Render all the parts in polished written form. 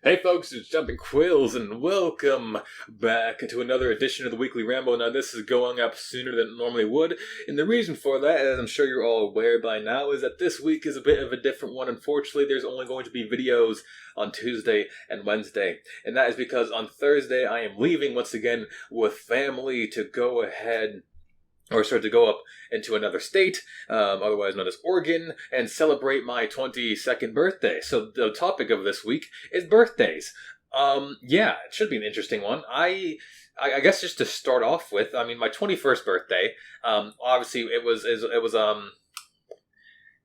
Hey folks, it's Jumping Quills, and welcome back to another edition of the Weekly Ramble. Now this is going up sooner than it normally would, and the reason for that, as I'm sure you're all aware by now, is that this week is a bit of a different one. Unfortunately, there's only going to be videos on Tuesday and Wednesday, and that is because on Thursday I am leaving once again with family to go ahead or start to go up into another state, otherwise known as Oregon, and celebrate my 22nd birthday. So the topic of this week is birthdays. Yeah, it should be an interesting one. I guess just to start off with, I mean, my 21st birthday. Obviously, it was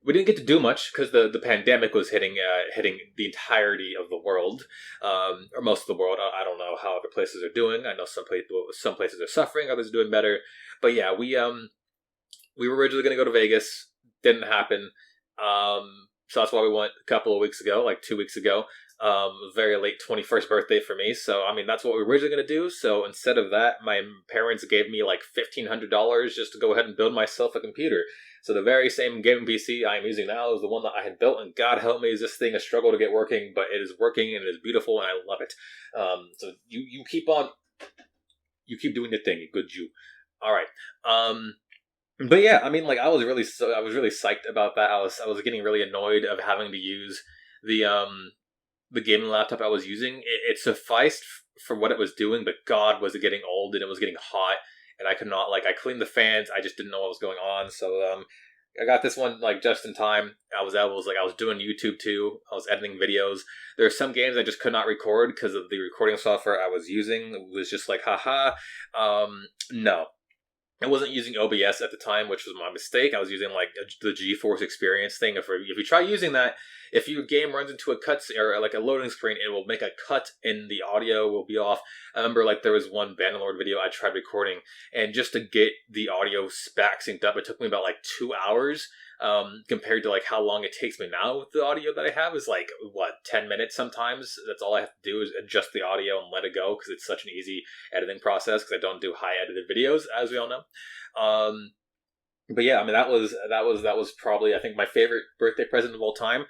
we didn't get to do much because the pandemic was hitting the entirety of the world, or most of the world. I don't know how other places are doing. I know some places are suffering, others are doing better. But yeah, we were originally going to go to Vegas. Didn't happen. So that's why we went a couple of weeks ago, like 2 weeks ago. Very late 21st birthday for me. So I mean, that's what we were originally going to do. So instead of that, my parents gave me like $1,500 just to go ahead and build myself a computer. So the very same gaming PC I am using now is the one that I had built, and God help me, is this thing a struggle to get working, but it is working and it is beautiful, and I love it. So you keep doing the thing, you good Jew. All right. But yeah, I mean, like I was really psyched about that. I was getting really annoyed of having to use the gaming laptop I was using. It sufficed for what it was doing, but God, was it getting old and it was getting hot. And I could not, I cleaned the fans. I just didn't know what was going on. So I got this one just in time. I was doing YouTube too. I was editing videos. There are some games I just could not record because of the recording software I was using. It was just like, haha. No. I wasn't using OBS at the time, which was my mistake. I was using the GeForce Experience thing. If you try using that, if your game runs into a cut or like a loading screen, it will make a cut and the audio will be off. I remember there was one Bannerlord video I tried recording, and just to get the audio back synced up, it took me about 2 hours. Compared to how long it takes me now with the audio that I have is 10 minutes sometimes. That's all I have to do is adjust the audio and let it go because it's such an easy editing process because I don't do high edited videos, as we all know. But yeah, I mean that was probably, I think, my favorite birthday present of all time.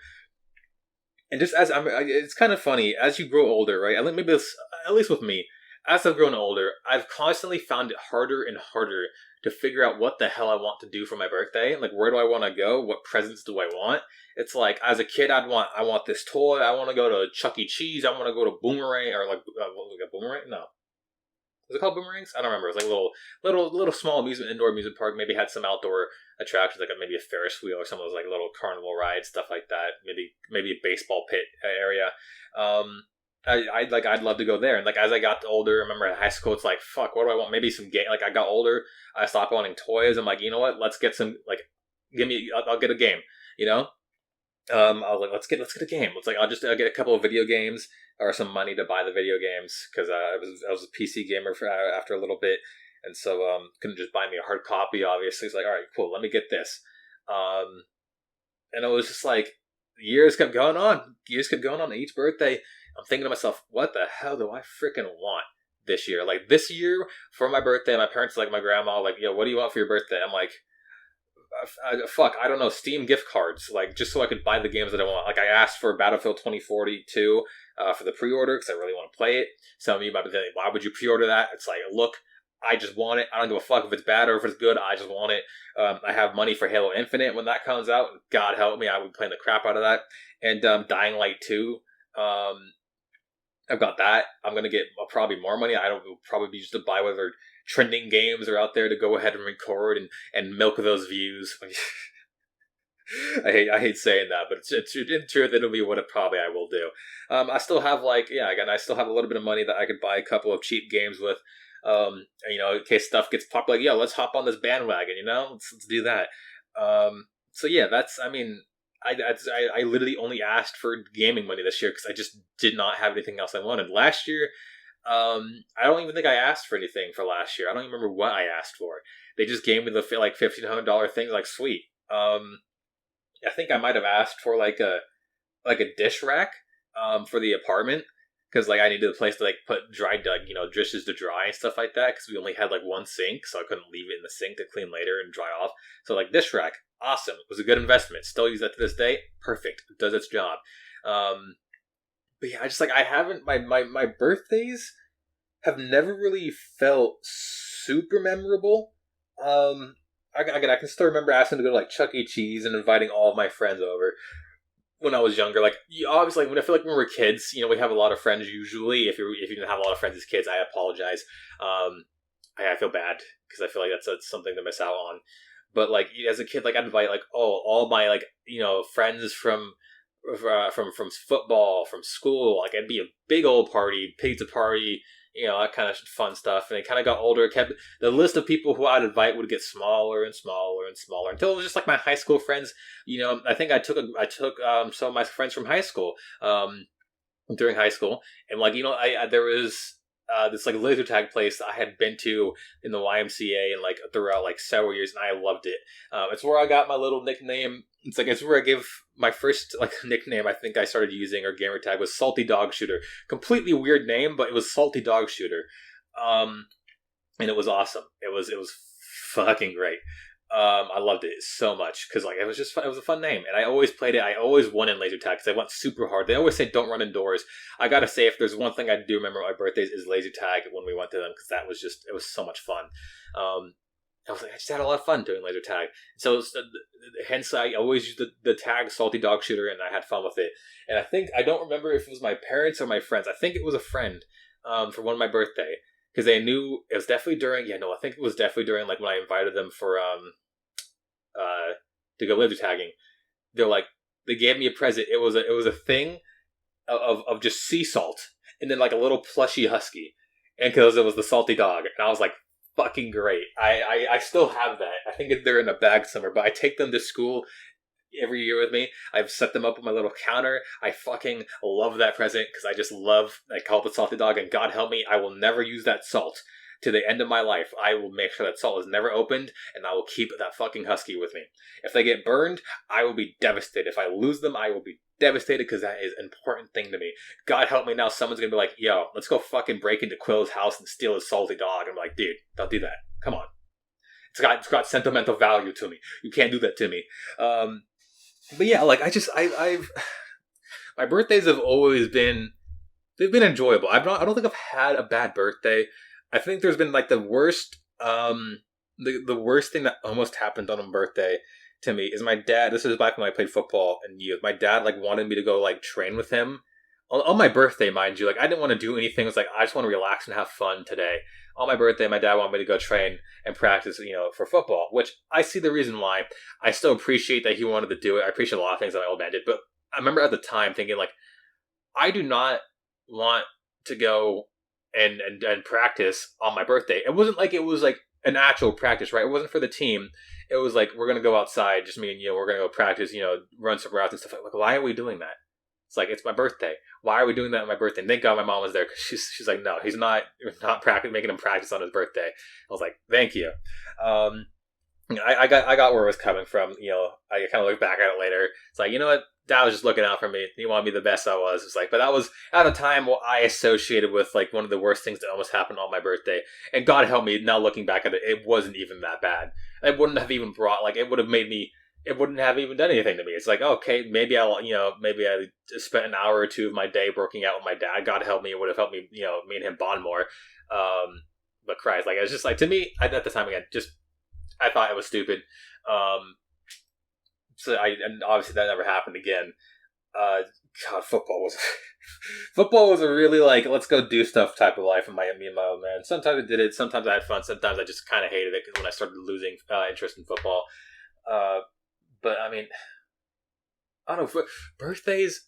And just it's kind of funny as you grow older, right? I think maybe this, at least with me, as I've grown older, I've constantly found it harder and harder to figure out what the hell I want to do for my birthday. Where do I want to go? What presents do I want? It's as a kid, I want this toy. I want to go to Chuck E. Cheese. I want to go to Boomerang, or Boomerang? No. Was it called Boomerangs? I don't remember. It was little small indoor amusement park. Maybe had some outdoor attractions, maybe a Ferris wheel or some of those little carnival rides, stuff like that. Maybe a baseball pit area. I'd love to go there. And as I got older, I remember in high school, it's fuck, what do I want? Maybe some game. I got older, I stopped wanting toys. I'm you know what? Let's get some I'll get a game. I was let's get a game. I'll get a couple of video games or some money to buy the video games because I was a PC gamer after a little bit, and so couldn't just buy me a hard copy. Obviously, it's all right, cool. Let me get this. And it was just years kept going on. Years kept going on. Each birthday, I'm thinking to myself, what the hell do I freaking want this year? This year for my birthday, my parents, my grandma, yo, what do you want for your birthday? I'm fuck, I don't know, Steam gift cards, just so I could buy the games that I want. I asked for Battlefield 2042 for the pre-order because I really want to play it. Some of you might be thinking, why would you pre-order that? It's look, I just want it. I don't give a fuck if it's bad or if it's good. I just want it. I have money for Halo Infinite when that comes out. God help me, I would be playing the crap out of that. And Dying Light 2. I've got that. I'm going to get probably more money. I don't probably be just to buy whatever trending games are out there to go ahead and record and milk those views. I hate saying that, but it's in truth, it'll be what I will do. I still have I still have a little bit of money that I could buy a couple of cheap games with. In case stuff gets popular, let's hop on this bandwagon. Let's do that. So yeah, I literally only asked for gaming money this year because I just did not have anything else I wanted. Last year, I don't even think I asked for anything for last year. I don't even remember what I asked for. They just gave me the $1,500 things. Sweet. I think I might have asked for a dish rack for the apartment because I needed a place to put dried dishes to dry and stuff like that because we only had one sink, so I couldn't leave it in the sink to clean later and dry off. So dish rack, awesome. It was a good investment. Still use that to this day. Perfect. It does its job. but yeah, I just like I haven't my birthdays have never really felt super memorable. Um, I can still remember asking to go to like Chuck E. Cheese and inviting all of my friends over when I was younger. Like obviously, when I feel like when we're kids, we have a lot of friends. Usually, if you didn't have a lot of friends as kids, I apologize. I feel bad because I feel like that's something to miss out on. But like as a kid, like I'd invite like all my like friends from football, from school. Like it'd be a big old party, pizza party, that kind of fun stuff. And it kind of got older. It kept the list of people who I'd invite would get smaller and smaller and smaller until it was just like my high school friends. I think I took some of my friends from high school during high school, and like I there was. This like laser tag place that I had been to in the YMCA and like throughout like several years, and I loved it. It's where I got my little nickname. It's where I give my first like nickname. I think I started using or gamer tag was Salty Dog Shooter. Completely weird name, but it was Salty Dog Shooter, and it was awesome. It was fucking great. I loved it so much because like it was just fun. It was a fun name, and I always played it. I always won in laser tag because I went super hard. They always say don't run indoors. I gotta say, if there's one thing I do remember at my birthdays is laser tag when we went to them because that was just it was so much fun. I just had a lot of fun doing laser tag. So hence I always used the tag Salty Dog Shooter, and I had fun with it. And I don't remember if it was my parents or my friends. I think it was a friend for one of my birthday because they knew it was definitely during. Yeah, no, I think it was definitely during like when I invited them for to go laser tagging. They're like they gave me a present. It was a thing of just sea salt and then like a little plushy husky, and because it was the salty dog, and I was like fucking great. I still have that. I think they're in a bag somewhere, but I take them to school every year with me. I've set them up on my little counter. I fucking love that present because I just love. I call it the salty dog, and God help me, I will never use that salt to the end of my life. I will make sure that salt is never opened, and I will keep that fucking husky with me. If they get burned, I will be devastated. If I lose them, I will be devastated because that is an important thing to me. God help me now, someone's gonna be like, yo, let's go fucking break into Quill's house and steal his salty dog. I'm like, dude, don't do that. Come on. It's got sentimental value to me. You can't do that to me. But yeah, like I've my birthdays have always been they've been enjoyable. I don't think I've had a bad birthday. I think there's been like the worst the worst thing that almost happened on a birthday to me is my dad. This is back when I played football in youth. My dad like wanted me to go like train with him on my birthday, mind you. Like I didn't want to do anything. It was like I just want to relax and have fun today. On my birthday, my dad wanted me to go train and practice, for football. Which I see the reason why. I still appreciate that he wanted to do it. I appreciate a lot of things that my old man did, but I remember at the time thinking like, I do not want to go and practice on my birthday. It wasn't like it was like an actual practice, right? It wasn't for the team. It was like we're gonna go outside, just me and you. We're gonna go practice, run some routes and stuff. Like, why are we doing that? It's like it's my birthday. Why are we doing that on my birthday? And thank God my mom was there because she's like, no, he's not making him practice on his birthday. I was like, thank you. I got where it was coming from. I kind of look back at it later. It's like, you know what? Dad was just looking out for me. He wanted me the best I was. It's like, but that was at a time what I associated with like one of the worst things that almost happened on my birthday. And God help me, now looking back at it, it wasn't even that bad. It wouldn't have even brought like it would have made me. It wouldn't have even done anything to me. It's like, okay, maybe maybe I spent an hour or two of my day working out with my dad. God help me, it would have helped me, me and him bond more. But Christ, like, it's just like, to me, at the time, again, just, I thought it was stupid. And obviously that never happened again. God, football was a really, like, let's go do stuff type of life in me and my old man. Sometimes I did it, sometimes I had fun, sometimes I just kind of hated it when I started losing interest in football. But I mean, I don't know. Birthdays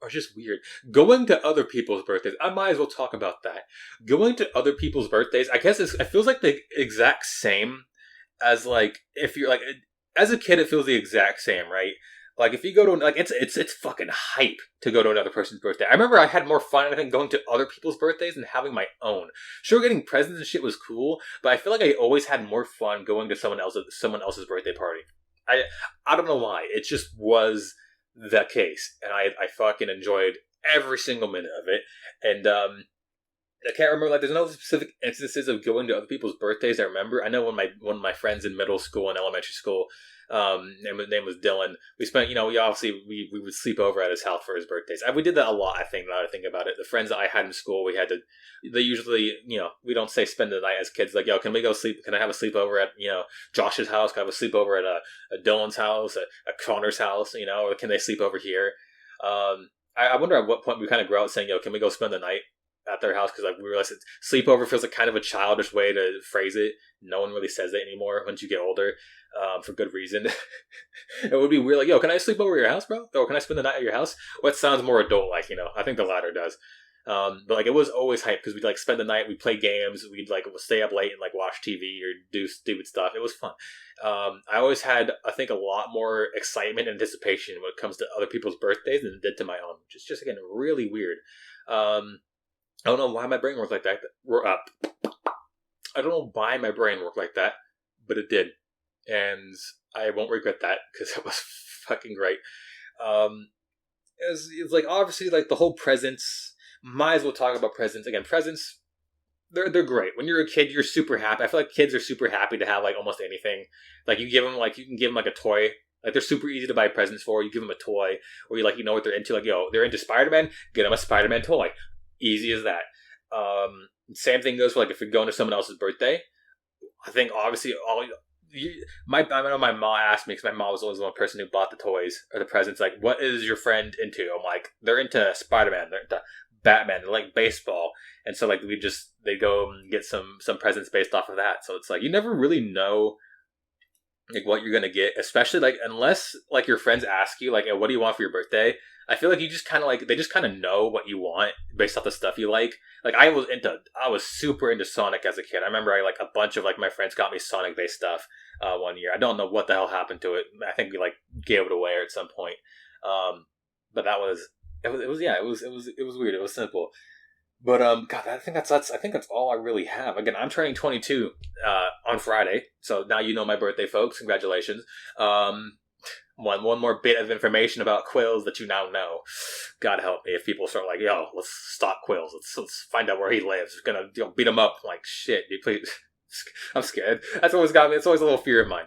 are just weird. Going to other people's birthdays, I might as well talk about that. Going to other people's birthdays, I guess it feels like the exact same as like if you're like as a kid, it feels the exact same, right? Like if you go to like it's fucking hype to go to another person's birthday. I remember I had more fun, I think, going to other people's birthdays than having my own. Sure, getting presents and shit was cool, but I feel like I always had more fun going to someone else's birthday party. I don't know why. It just was the case. And I fucking enjoyed every single minute of it. And I can't remember. Like, there's no specific instances of going to other people's birthdays. I remember. I know when my one of my friends in middle school and elementary school, name was Dylan. We spent, we obviously we would sleep over at his house for his birthdays. We did that a lot. I think now that I think about it, the friends that I had in school, we had to. They usually, we don't say spend the night as kids. Like, yo, can we go sleep? Can I have a sleepover at Josh's house? Can I have a sleepover at a Dylan's house, a Connor's house? Or can they sleep over here? I wonder at what point we kind of grow out saying, yo, can we go spend the night at their house? Because like we realized sleepover feels like kind of a childish way to phrase it. No one really says it anymore once you get older, for good reason. It would be weird, like, yo, can I sleep over at your house, bro? Or can I spend the night at your house? What sounds more adult like, I think the latter does. But like it was always hype because we'd like spend the night, we'd play games, we'd like stay up late and like watch TV or do stupid stuff. It was fun. I always had, I think, a lot more excitement and anticipation when it comes to other people's birthdays than it did to my own, which is just again really weird. I don't know why my brain worked like that. I don't know why my brain worked like that, but it did, and I won't regret that because it was fucking great. It's like obviously like the whole presents. Might as well talk about presents again. Presents, they're great. When you're a kid, you're super happy. I feel like kids are super happy to have like almost anything. Like you can give them like a toy. Like they're super easy to buy presents for. You give them a toy, or you like what they're into. Like they're into Spider-Man. Get them a Spider-Man toy. Easy as that. Same thing goes for like if you're going to someone else's birthday. I think obviously I know my mom asked me because my mom was always the one person who bought the toys or the presents. Like, what is your friend into? I'm like, they're into Spider-Man. They're into Batman. They like baseball, and so like they go and get some presents based off of that. So it's like you never really know like what you're gonna get, especially like unless like your friends ask you like, hey, what do you want for your birthday? I feel like you just kind of like they just kind of know what you want based off the stuff you like. Like I was super into Sonic as a kid. I remember a bunch of like my friends got me Sonic based stuff one year. I don't know what the hell happened to it. I think we like gave it away at some point. But that was it was weird. It was simple. But God, I think that's all I really have. Again, I'm turning 22 on Friday, so now you know my birthday, folks. Congratulations. One more bit of information about Quills that you now know. God help me if people start like, yo, let's stop Quills. Let's find out where he lives. We're gonna beat him up. Like shit, dude, please. I'm scared. That's always got me. It's always a little fear of mine.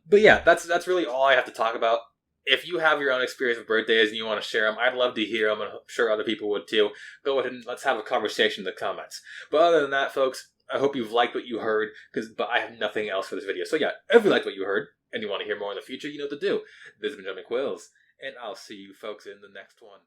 But yeah, that's really all I have to talk about. If you have your own experience with birthdays and you want to share them, I'd love to hear them, and I'm sure other people would too. Go ahead and let's have a conversation in the comments. But other than that, folks, I hope you've liked what you heard, but I have nothing else for this video. So yeah, if you liked what you heard, and you want to hear more in the future, you know what to do. This has been Jumping Quills, and I'll see you folks in the next one.